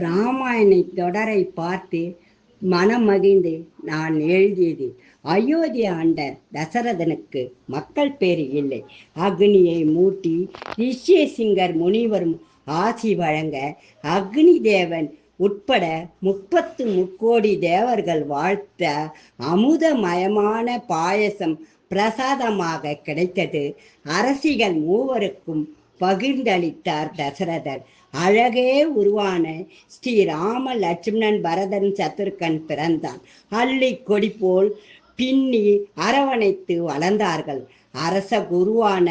ராமாயண தொடரை பார்த்து மனம் மகிழ்ந்து நான் எழுதியது. அயோத்தி ஆண்ட தசரதனுக்கு மக்கள் பேறு இல்லை. அக்னியை மூட்டி ரிஷ்யசிங்கர் முனிவரும் ஆசி வழங்க அக்னி தேவன் உட்பட 30 முக்கோடி தேவர்கள் வாழ்த்த அமுதமயமான பாயசம் பிரசாதமாக கிடைத்தது. அரசிகள் மூவருக்கும் பகிர்ந்தளித்தார் தசரதர். அழகே உருவான ஸ்ரீராம லட்சுமணன் பரதன் சத்துருக்கன் பிறந்தான். அள்ளி கொடி போல் பின்னி அரவணைத்து வளர்ந்தார்கள். அரச குருவான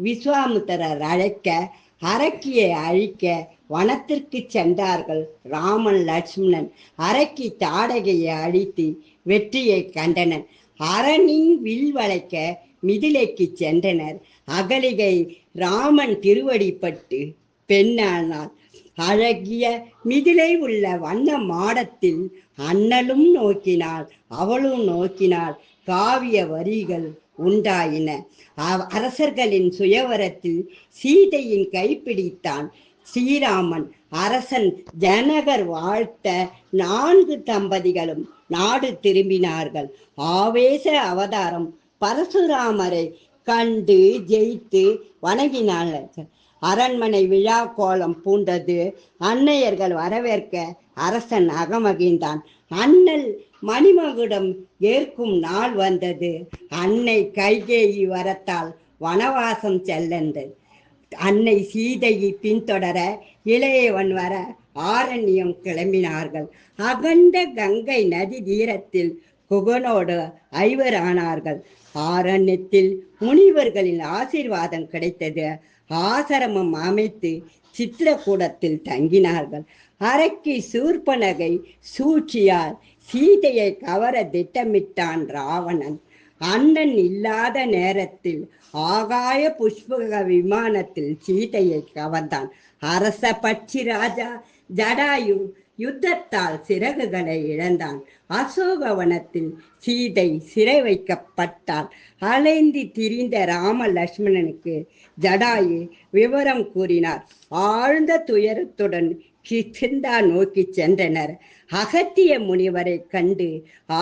விஸ்வாமுத்திரர் அழைக்க அரக்கியை அழிக்க வனத்திற்கு சென்றார்கள். ராமன் லட்சுமணன் அரக்கி தாடகையை அழித்து வெற்றியை கண்டனர். அரணின் வில் வளைக்க மிதிலைக்கு சென்றனர். அகலிகை ராமன் திருவடிப்பட்டு பெண்ணானாள். அழகிய மிதிலை உள்ள வண்ண மாடத்தில் அண்ணலும் நோக்கினாள், அவளும் நோக்கினாள். காவிய வரிகள் உண்டாயின. அரசர்களின் சுயவரத்தில் சீதையின் கைப்பிடித்தான் ஸ்ரீராமன். அரசன் ஜனகர் வாழ்த்த 4 தம்பதிகளும் நாடு திரும்பினார்கள். ஆவேச அவதாரம் பரசுராமரை கண்டு ஜெயித்து வணங்கினார்கள். அரண்மனை விழா கோலம் பூண்டது. அன்னையர்கள் வரவேற்க அரசன் அகமகிழ்ந்தான். அண்ணல் மணிமகுடம் ஏற்கும் நாள் வந்தது. அன்னை கைகேயி வரத்தால் வனவாசம் செல்லந்தது. அன்னை சீதையை பின்தொடர இளையவன் வர ஆரண்யம் கிளம்பினார்கள். அகண்ட கங்கை நதி தீரத்தில் குகனோடு ஐவரானார்கள். ஆரண்யத்தில் முனிவர்களின் ஆசீர்வாதம் கிடைத்தது. ஆசிரமம் அமைத்து சித்திரக்கூடத்தில் தங்கினார்கள். அரக்கி சூர்பனகை சூழ்ச்சியால் சீதையை கவர திட்டமிட்டான் ராவணன். அண்ணன் இல்லாத நேரத்தில் ஆகாய புஷ்பக விமானத்தில் சீதையை கவர்ந்தான். அரச பட்சி ராஜா ஜடாயு யுத்தத்தால் சிறகுகளை இழந்தான். அசோகவனத்தில் சீதை சிறை வைக்கப்பட்டாள். அலைந்து திரிந்த ராம லட்சுமணனுக்கு ஜடாயு விவரம் கூறினார். ஆழ்ந்த துயரத்துடன் கிஷ்கிந்தா நோக்கி சென்றனர். அகத்திய முனிவரை கண்டு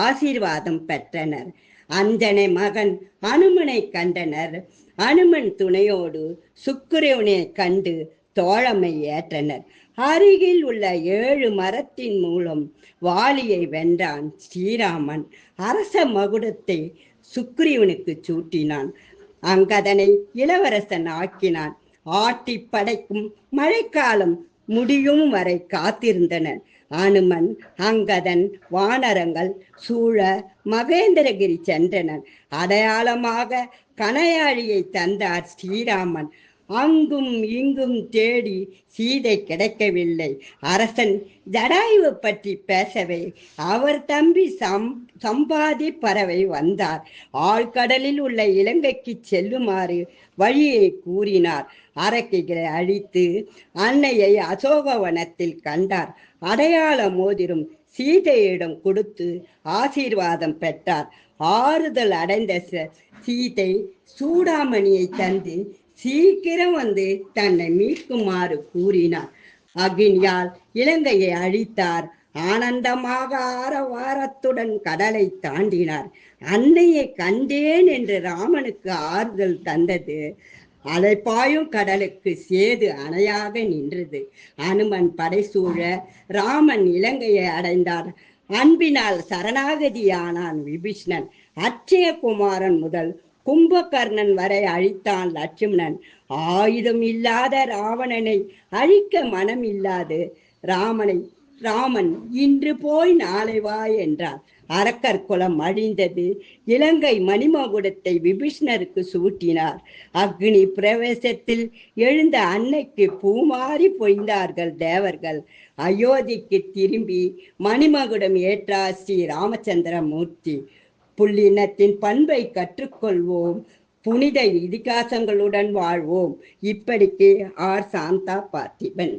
ஆசீர்வாதம் பெற்றனர். அஞ்சனை மகன் அனுமனை கண்டனர். அனுமன் துணையோடு சுக்கிரவனை கண்டு தோழமை ஏற்றனர். அருகில் உள்ள 7 மரத்தின் மூலம் வாலியை வென்றான் ஸ்ரீராமன். அரச மகுடத்தை சுக்கிரவனுக்கு சூட்டினான். அங்கதனை இளவரசன் ஆக்கினான். ஆட்டி படைக்கும் மழைக்காலம் முடியும் வரை காத்திருந்தனர். அனுமன் அங்கதன் வானரங்கள் சூழ மகேந்திரகிரி சென்றனர். அடையாளமாக கணையாழியை தந்தார் ஸ்ரீராமன். அங்கும் இங்கும் தேடி சீதை கிடைக்கவில்லை. அரசன் ஜடாயுவை பற்றி பேசவே அவர் தம்பி சம்பாதி பறவை வந்தார். ஆழ்கடலில் உள்ள இலங்கைக்கு செல்லுமாறு வழியை கூறினார். அரக்கிகளை அழித்து அன்னையை அசோகவனத்தில் கண்டார். அடையாள மோதிரம் சீதையிடம் கொடுத்து ஆசீர்வாதம் பெற்றார். ஆறுதல் அடைந்த சீதை சூடாமணியை தந்து சீக்கிரம் வந்து தன்னை மீட்குமாறு கூறினார். அக்னியால் இலங்கையை அழித்தார். ஆனந்தமாக ஆரவாரத்துடன் கடலை தாண்டினார். அன்னையை கண்டேன் என்று ராமனுக்கு ஆறுதல் தந்தது. அலைப்பாயும் கடலுக்கு சேது அணையாக நின்றது. அனுமன் படைசூழ ராமன் இலங்கையை அடைந்தார். அன்பினால் சரணாகதியானான் விபீஷ்ணன். அட்சயகுமாரன் முதல் கும்பகர்ணன் வரை அழித்தான் லட்சுமணன். ஆயுதம் இல்லாத ராவணனை அழிக்க மனம் இல்லாது ராமன் இன்று போய் நாளை வா என்றார். அரக்கர் குலம் அழிந்தது. இலங்கை மணிமகுடத்தை விபீஷ்ணருக்கு சூட்டினார். அக்னி பிரவேசத்தில் எழுந்த அன்னைக்கு பூமாறி பொய்ந்தார்கள் தேவர்கள். அயோத்திக்கு திரும்பி மணிமகுடம் ஏற்றார் ஸ்ரீ ராமச்சந்திர மூர்த்தி. புல்லினத்தின் பண்பை கற்றுக்கொள்வோம், புனித இதிகாசங்களுடன் வாழ்வோம். இப்படிக்கு ஆர் சாந்தா பார்த்திபன்.